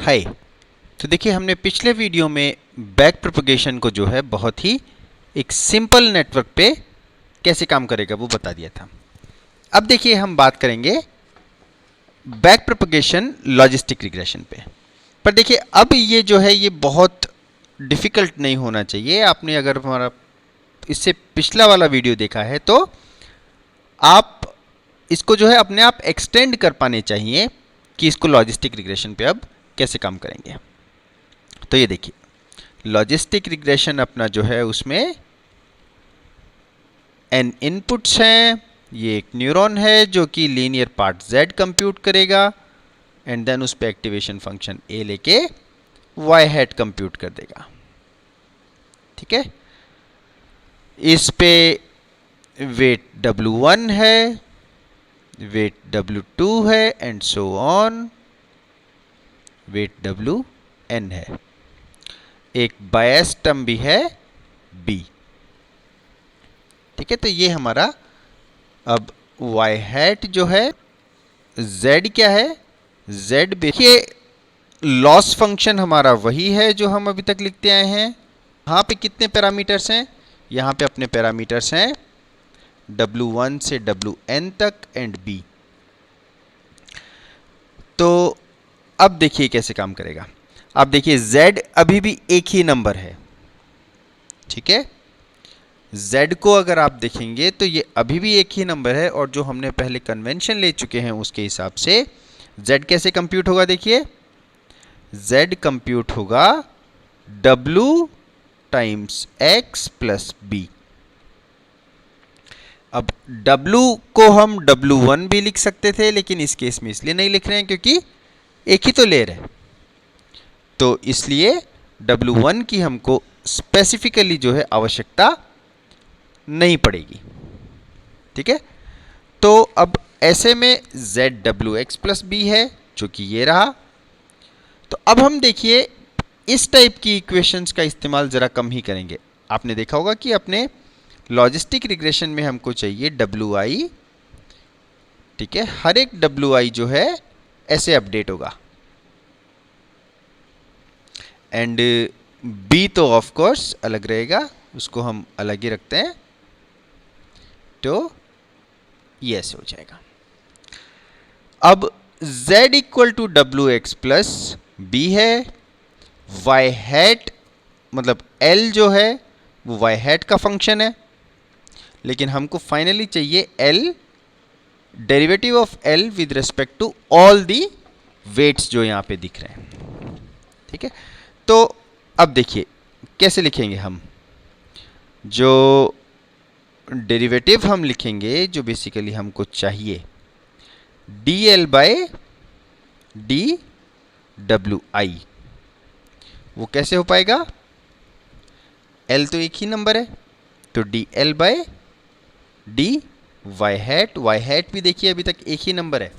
हाय। तो देखिए हमने पिछले वीडियो में बैक प्रोपगेशन को जो है बहुत ही एक सिंपल नेटवर्क पे कैसे काम करेगा वो बता दिया था। अब देखिए हम बात करेंगे बैक प्रोपगेशन लॉजिस्टिक रिग्रेशन पे। पर देखिए अब ये जो है ये बहुत डिफ़िकल्ट नहीं होना चाहिए। आपने अगर हमारा इससे पिछला वाला वीडियो देखा है तो आप इसको जो है अपने आप एक्सटेंड कर पाने चाहिए कि इसको लॉजिस्टिक रिग्रेशन पे अब कैसे काम करेंगे। तो ये देखिए लॉजिस्टिक रिग्रेशन अपना जो है उसमें n इनपुट्स हैं। ये एक न्यूरॉन है जो कि लीनियर पार्ट z कंप्यूट करेगा एंड देन उस पर एक्टिवेशन फंक्शन a लेके y हैट कंप्यूट कर देगा। ठीक है, इस पे वेट w1 है, वेट w2 है and so on, weight wn है। एक बायस टर्म भी है b। ठीक है, तो ये हमारा अब y हैट जो है z क्या है, z देखिए लॉस फंक्शन हमारा वही है जो हम अभी तक लिखते आए हैं। यहाँ पे कितने पैरामीटर्स हैं, यहाँ पे अपने पैरामीटर्स हैं w1 से wn तक एंड b। तो अब देखिए कैसे काम करेगा। अब देखिए z अभी भी एक ही नंबर है। ठीक है, z को अगर आप देखेंगे तो ये अभी भी एक ही नंबर है और जो हमने पहले कन्वेंशन ले चुके हैं उसके हिसाब से z कैसे कंप्यूट होगा। देखिए z कंप्यूट होगा w times x plus b। अब w को हम w1 भी लिख सकते थे लेकिन इस केस में इसलिए नहीं लिख रहे हैं क्योंकि एक ही तो लेयर है, तो इसलिए w1 की हमको स्पेसिफिकली जो है आवश्यकता नहीं पड़ेगी। ठीक है, तो अब ऐसे में ZWX प्लस B है जो कि ये रहा। तो अब हम देखिए इस टाइप की इक्वेशंस का इस्तेमाल ज़रा कम ही करेंगे। आपने देखा होगा कि अपने लॉजिस्टिक रिग्रेशन में हमको चाहिए WI। ठीक है, हर एक WI जो है ऐसे अपडेट होगा एंड B तो ऑफ कोर्स अलग रहेगा, उसको हम अलग ही रखते हैं, तो ये ऐसे हो जाएगा। अब z equal to WX plus B है, y हैट मतलब L जो है वो y हैट का फंक्शन है, लेकिन हमको फाइनली चाहिए L derivative of L with respect to all the weights जो यहाँ पे दिख रहे हैं। ठीक है, तो अब देखिए कैसे लिखेंगे हम। जो डेरिवेटिव हम लिखेंगे जो बेसिकली हमको चाहिए dl बाय dwi, वो कैसे हो पाएगा। l तो एक ही नंबर है तो dl by dy hat, y hat भी देखिए अभी तक एक ही नंबर है।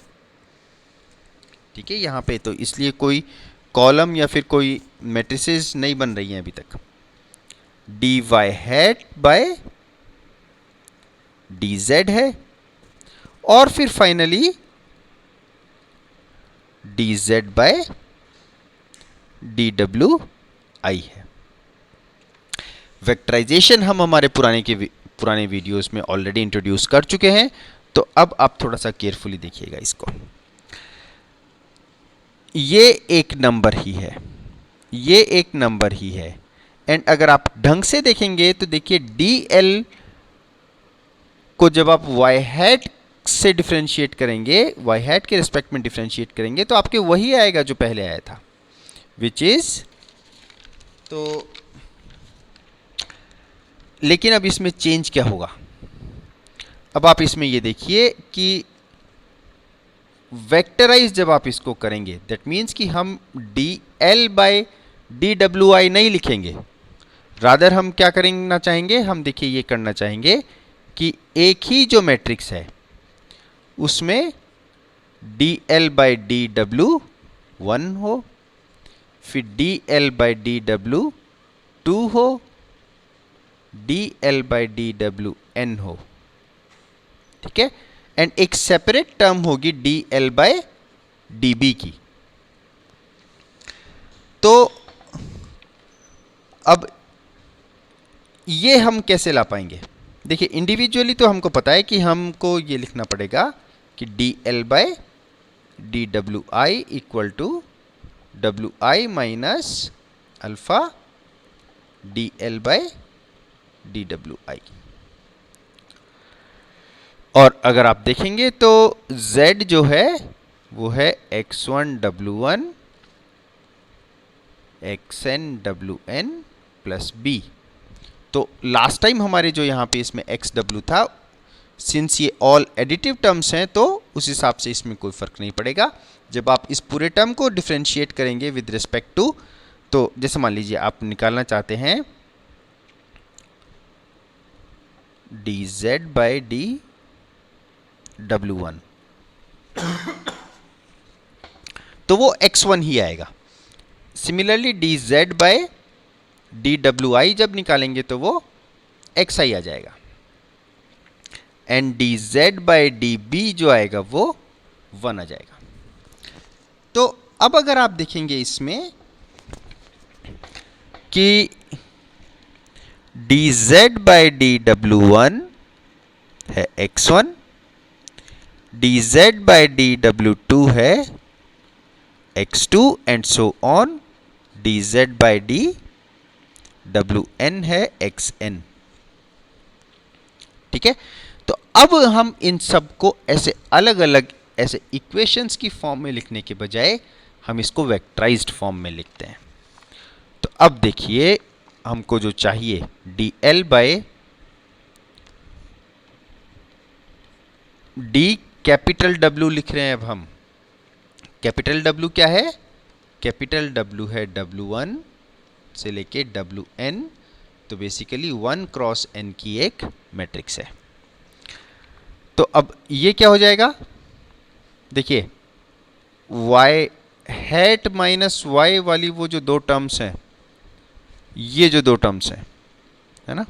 ठीक है, यहाँ पे तो इसलिए कोई कॉलम या फिर कोई मैट्रिसेस नहीं बन रही हैं अभी तक। dy हैट बाय dz है और फिर फाइनली dz बाय dwi है। वेक्टराइजेशन हम हमारे पुराने वीडियोस में ऑलरेडी इंट्रोड्यूस कर चुके हैं, तो अब आप थोड़ा सा केयरफुली देखिएगा इसको। ये एक नंबर ही है, ये एक नंबर ही है एंड अगर आप ढंग से देखेंगे तो देखिए dl को जब आप y हैट से डिफरेंशिएट करेंगे, y हैट के रिस्पेक्ट में डिफरेंशिएट करेंगे तो आपके वही आएगा जो पहले आया था, विच इज तो लेकिन अब इसमें चेंज क्या होगा। अब आप इसमें ये देखिए कि वेक्टराइज जब आप इसको करेंगे दैट मीन्स कि हम dl बाय dwi नहीं लिखेंगे, रादर हम क्या करना चाहेंगे, हम देखिए ये करना चाहेंगे कि एक ही जो मैट्रिक्स है उसमें dl बाय dw1 हो, फिर dl बाय dw2 हो, dl बाय dwn हो। ठीक है, एंड एक सेपरेट टर्म होगी dl बाय db की। तो अब ये हम कैसे ला पाएंगे? देखिए इंडिविजुअली तो हमको पता है कि हमको ये लिखना पड़ेगा कि D L by D W I equal to W I minus alpha D L by D W I. और अगर आप देखेंगे तो z जो है वो है x1 w1 xn wn plus b। तो लास्ट टाइम हमारे जो यहाँ पे इसमें xw था, सिंस ये ऑल एडिटिव टर्म्स हैं तो उस हिसाब से इसमें कोई फर्क नहीं पड़ेगा। जब आप इस पूरे टर्म को डिफरेंशिएट करेंगे विद रिस्पेक्ट टू, तो जैसे मान लीजिए आप निकालना चाहते हैं dz बाय डी w1 तो वो x1 ही आएगा। सिमिलरली dz बाय dwi जब निकालेंगे तो वो xi आ जाएगा, एंड dz बाय db जो आएगा वो 1 आ जाएगा। तो अब अगर आप देखेंगे इसमें कि dz बाय dw1 है x1, dz बाय dw2 है x2 and so on, dz by dwn है xn। ठीक है, तो अब हम इन सब को ऐसे अलग अलग ऐसे इक्वेशंस की फॉर्म में लिखने के बजाय हम इसको वेक्टराइज्ड फॉर्म में लिखते हैं। तो अब देखिए हमको जो चाहिए dl by d capital W लिख रहे हैं। अब हम कैपिटल W क्या है? कैपिटल W है W1 से लेके Wn, तो बेसिकली 1 क्रॉस n की एक मैट्रिक्स है। तो अब ये क्या हो जाएगा? देखिए y हैट माइनस y वाली वो जो दो टर्म्स हैं, ये जो दो टर्म्स हैं, है ना,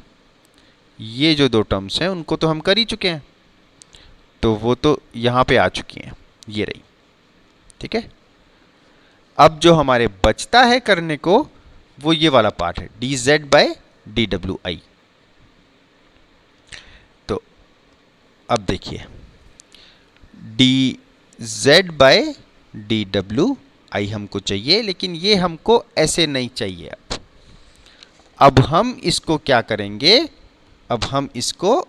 ये जो दो टर्म्स हैं उनको तो हम कर ही चुके हैं, तो वो तो यहाँ पे आ चुकी हैं, ये रही। ठीक है, अब जो हमारे बचता है करने को वो ये वाला पार्ट है dz बाय dwi। तो अब देखिए dz बाय dwi हमको चाहिए, लेकिन ये हमको ऐसे नहीं चाहिए। अब हम इसको क्या करेंगे? अब हम इसको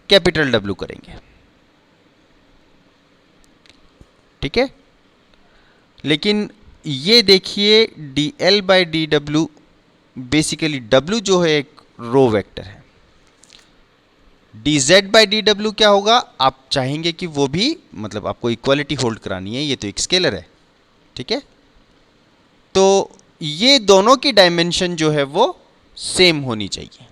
कैपिटल W करेंगे। ठीक है, लेकिन ये देखिए dl by dw, basically W जो है एक रो वेक्टर है, dz बाय dw क्या होगा? आप चाहेंगे कि वो भी, मतलब आपको इक्वालिटी होल्ड करानी है, ये तो एक स्केलर है। ठीक है, तो ये दोनों की डायमेंशन जो है वो सेम होनी चाहिए।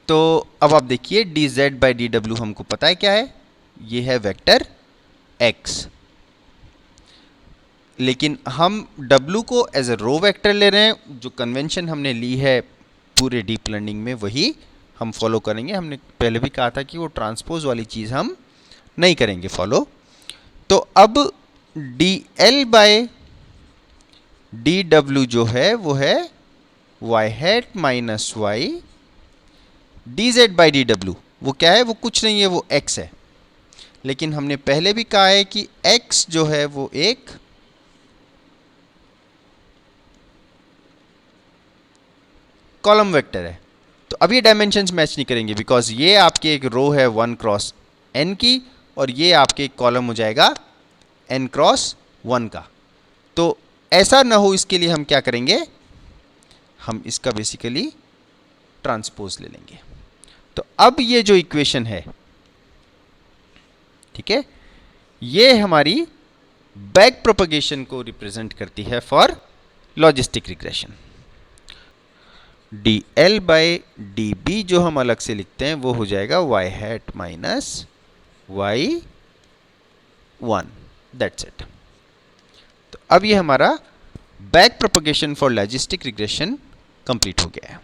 तो अब आप देखिए dz बाय dw हमको पता है क्या है, ये है वेक्टर x, लेकिन हम w को एज ए रो वेक्टर ले रहे हैं। जो कन्वेंशन हमने ली है पूरे डीप लर्निंग में वही हम फॉलो करेंगे। हमने पहले भी कहा था कि वो ट्रांसपोज वाली चीज़ हम नहीं करेंगे फॉलो। तो अब dl बाय dw जो है वो है y hat minus y, dz by dw वो क्या है? वो कुछ नहीं है, वो x है। लेकिन हमने पहले भी कहा है कि x जो है वो एक कॉलम वेक्टर है। तो अब ये डायमेंशंस मैच नहीं करेंगे, बिकॉज ये आपके एक रो है 1 क्रॉस n की, और ये आपके एक कॉलम हो जाएगा n क्रॉस 1 का। तो ऐसा ना हो, इसके लिए हम क्या करेंगे? हम इसका बेसिकली ट्रांसपोज ले लेंगे। तो अब ये जो इक्वेशन है, ठीक है, ये हमारी बैक प्रोपगेशन को रिप्रेजेंट करती है for logistic regression. dl by db जो हम अलग से लिखते हैं वो हो जाएगा y hat minus y1, that's it. तो अब ये हमारा back propagation for logistic regression complete हो गया है।